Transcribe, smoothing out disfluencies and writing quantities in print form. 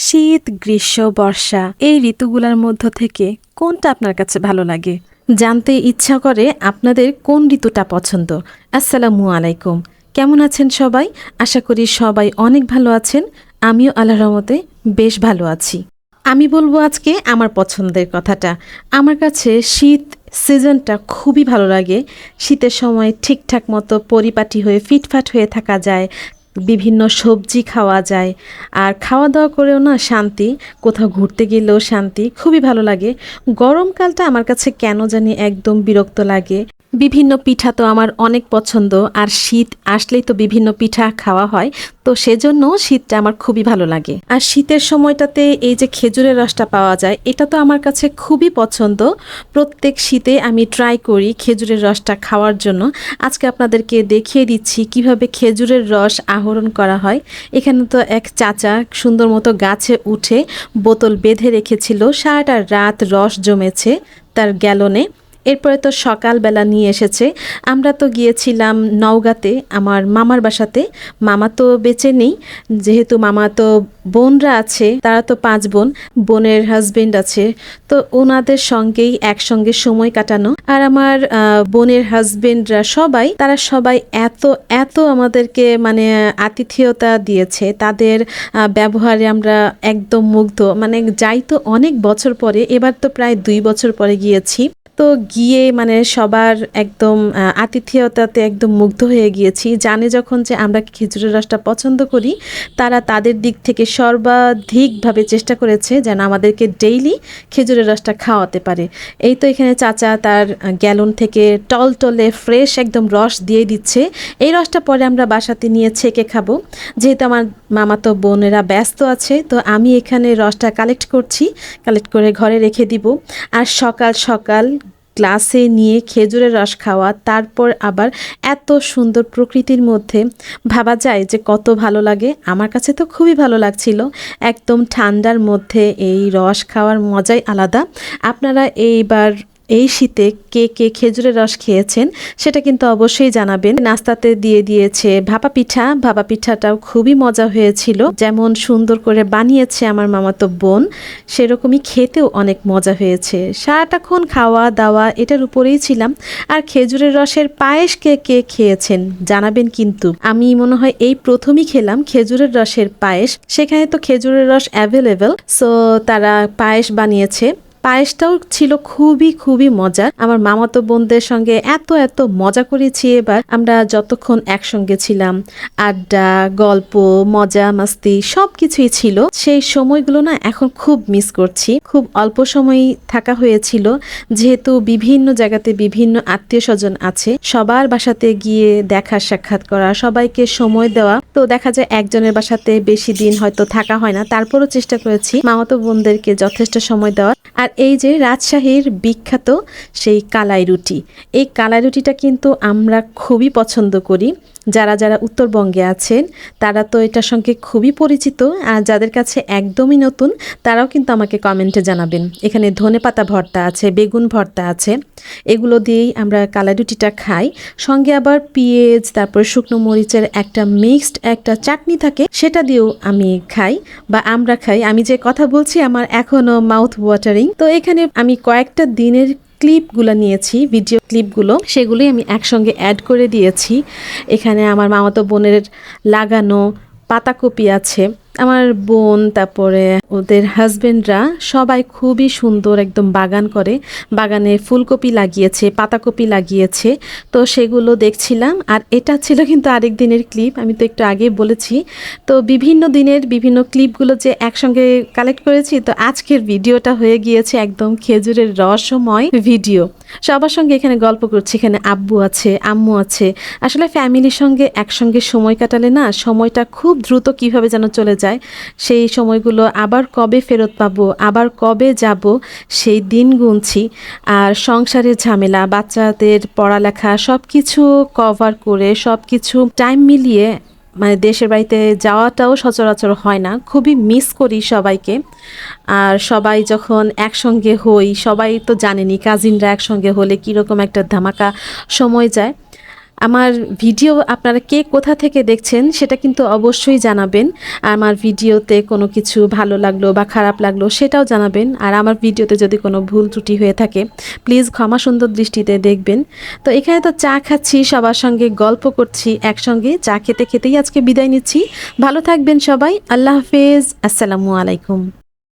শীত, গ্রীষ্ম, বর্ষা এই ঋতুগুলোর মধ্য থেকে কোনটা আপনার কাছে ভালো লাগে? জানতে ইচ্ছা করে আপনাদের কোন ঋতুটা পছন্দ। আসসালামু আলাইকুম, কেমন আছেন সবাই? আশা করি সবাই অনেক ভালো আছেন। আমিও আল্লাহর রহমতে বেশ ভালো আছি। আমি বলবো আজকে আমার পছন্দের কথাটা। আমার কাছে শীত সিজনটা খুবই ভালো লাগে। শীতের সময় ঠিকঠাক মতো পরিপাটি হয়ে ফিটফাট হয়ে থাকা যায়, বিভিন্ন সবজি খাওয়া যায়, আর খাওয়া দাওয়া করেও না শান্তি, কোথাও ঘুরতে গেলেও শান্তি, খুবই ভালো লাগে। গরমকালটা আমার কাছে কেন জানি একদম বিরক্ত লাগে। বিভিন্ন পিঠা তো আমার অনেক পছন্দ, আর শীত আসলেই তো বিভিন্ন পিঠা খাওয়া হয়, তো সেজন্য শীতটা আমার খুবই ভালো লাগে। আর শীতের সময়টাতে এই যে খেজুরের রসটা পাওয়া যায়, এটা তো আমার কাছে খুবই পছন্দ। প্রত্যেক শীতে আমি ট্রাই করি খেজুরের রসটা খাওয়ার জন্য। আজকে আপনাদেরকে দেখিয়ে দিচ্ছি কিভাবে খেজুরের রস আহরণ করা হয়। এখানে তো এক চাচা সুন্দর মতো গাছে উঠে বোতল বেঁধে রেখেছিল, সারাটা রাত রস জমেছে তার গ্যালনে। এরপরে তো সকালবেলা নিয়ে এসেছে। আমরা তো গিয়েছিলাম নওগাঁতে আমার মামার বাসাতে। মামা তো বেঁচে নেই, যেহেতু মামা তো বোনরা আছে, তারা তো 5 বোন, বোনের হাজবেন্ড আছে, তো ওনাদের সঙ্গেই একসঙ্গে সময় কাটানো। আর আমার বোনের হাজবেন্ডরা তারা সবাই এত এত আমাদেরকে মানে আতিথেয়তা দিয়েছে। তাদের ব্যবহারে আমরা একদম মুগ্ধ। মানে যাই তো অনেক বছর পরে, এবার তো প্রায় 2 বছর পরে গিয়েছি। তো গিয়ে মানে সবার একদম আতিথেয়তাতে একদম মুগ্ধ হয়ে গিয়েছি। জানে যখন যে আমরা খেজুরের রসটা পছন্দ করি, তারা তাদের দিক থেকে সর্বাধিকভাবে চেষ্টা করেছে যেন আমাদেরকে ডেইলি খেজুরের রসটা খাওয়াতে পারে। এই তো এখানে চাচা তার গ্যালন থেকে টলটলে ফ্রেশ একদম রস দিয়ে দিচ্ছে। এই রসটা পরে আমরা বাসাতে নিয়ে ছেঁকে খাবো। যেহেতু আমার মামাতো বোনেরা ব্যস্ত আছে, তো আমি এখানে রসটা কালেক্ট করে ঘরে রেখে দিব। আর সকাল সকাল গ্লাসে নিয়ে খেজুরের রস খাওয়া, তারপর আবার এত সুন্দর প্রকৃতির মধ্যে, ভাবা যায় যে কত ভালো লাগে। আমার কাছে তো খুবই ভালো লাগছিল। একদম ঠান্ডার মধ্যে এই রস খাওয়ার মজাই আলাদা। আপনারা এইবার এই শীতে কে কে খেজুরের রস খেয়েছেন সেটা কিন্তু অবশ্যই জানাবেন। নাস্তাতে দিয়ে দিয়েছে ভাপা পিঠাটাও খুবই মজা হয়েছিল। যেমন সুন্দর করে বানিয়েছে আমার মামাতো বোন, সেরকমই খেতেও অনেক মজা হয়েছে। সারাটাক্ষণ খাওয়া দাওয়া এটার উপরেই ছিলাম। আর খেজুরের রসের পায়েস কে কে খেয়েছেন জানাবেন কিন্তু। আমি মনে হয় এই প্রথমই খেলাম খেজুরের রসের পায়েস। সেখানে তো খেজুরের রস অ্যাভেলেবেল, সো তারা পায়েস বানিয়েছে। পায়েসটাও ছিল খুবই খুবই মজার। আমার মামাতো বোনদের সঙ্গে এত এত মজা করেছি এবার আমরা যতক্ষণ একসঙ্গে ছিলাম। আড্ডা, গল্প, মজা মাস্তি সব কিছুই ছিল। সেই সময়গুলো না এখন খুব মিস করছি। খুব অল্প সময় থাকা হয়েছিল, যেহেতু বিভিন্ন জায়গাতে বিভিন্ন আত্মীয় স্বজন আছে, সবার বাসাতে গিয়ে দেখা সাক্ষাৎ করা, সবাইকে সময় দেওয়া। তো দেখা যায় একজনের বাসাতে বেশি দিন হয়তো থাকা হয় না, তারপরও চেষ্টা করেছি মামাতো বোনদেরকে যথেষ্ট সময় দেওয়ার। আর এই যে রাজশাহীর বিখ্যাত সেই কালাই রুটি, এই কালাই রুটিটা কিন্তু আমরা খুবই পছন্দ করি। যারা যারা উত্তরবঙ্গে আছেন তারা তো এটার সঙ্গে খুবই পরিচিত, আর যাদের কাছে একদমই নতুন তারাও কিন্তু আমাকে কমেন্টে জানাবেন। এখানে ধনেপাতা ভর্তা আছে, বেগুন ভর্তা আছে, এগুলো দিয়েই আমরা কালাই রুটিটা খাই। সঙ্গে আবার পেঁয়াজ, তারপর শুকনো মরিচের একটা মিক্সড একটা চাটনি থাকে, সেটা দিয়েও আমি খাই বা আমরা খাই। আমি যে কথা বলছি আমার এখনো মাউথ ওয়াটারিং। তো এখানে আমি কয়েকটা দিনের ক্লিপগুলো নিয়েছি, ভিডিও ক্লিপগুলো, সেগুলোই আমি একসঙ্গে অ্যাড করে দিয়েছি। এখানে আমার মামাতো বোনের লাগানো পাতাকপি আছে, আমার বোন তারপরে ওদের হাজবেন্ডরা সবাই খুবই সুন্দর একদম বাগান করে, বাগানে ফুলকপি লাগিয়েছে, পাতাকপি লাগিয়েছে, তো সেগুলো দেখছিলাম। আর এটা ছিল কিন্তু আরেক দিনের ক্লিপ, আমি তো একটু আগেই বলেছি। তো বিভিন্ন দিনের বিভিন্ন ক্লিপগুলো যে একসঙ্গে কালেক্ট করেছি, তো আজকের ভিডিওটা হয়ে গিয়েছে একদম খেজুরের রসময় ভিডিও। সবার সঙ্গে এখানে গল্প করছি, এখানে আব্বু আছে, আম্মু আছে। আসলে ফ্যামিলির সঙ্গে একসঙ্গে সময় কাটালে না সময়টা খুব দ্রুত কিভাবে যেন চলে যায়। সেই সময়গুলো আবার কবে ফেরত পাবো, আবার কবে যাব, সেই দিন গুনছি। আর সংসারের ঝামেলা, বাচ্চাদের পড়ালেখা সব কিছু কভার করে সব কিছু টাইম মিলিয়ে মানে দেশের বাড়িতে যাওয়াটাও সচরাচর হয় না। খুবই মিস করি সবাইকে। আর সবাই যখন একসঙ্গে হই, সবাই তো জানেনই কাজিনরা একসঙ্গে হলে কীরকম একটা ধামাকা সময় যায়। আমার ভিডিও আপনারা কে কোথা থেকে দেখছেন সেটা কিন্তু অবশ্যই জানাবেন। আমার ভিডিওতে কোনো কিছু ভালো লাগলো বা খারাপ লাগলো সেটাও জানাবেন। আর আমার ভিডিওতে যদি কোনো ভুল ত্রুটি হয়ে থাকে প্লিজ ক্ষমা সুন্দর দৃষ্টিতে দেখবেন। তো এখানে তো চা খাচ্ছি, সবার সঙ্গে গল্প করছি, একসঙ্গে চা খেতে খেতেই আজকে বিদায় নিচ্ছি। ভালো থাকবেন সবাই। আল্লাহ হাফেজ। আসসালামু আলাইকুম।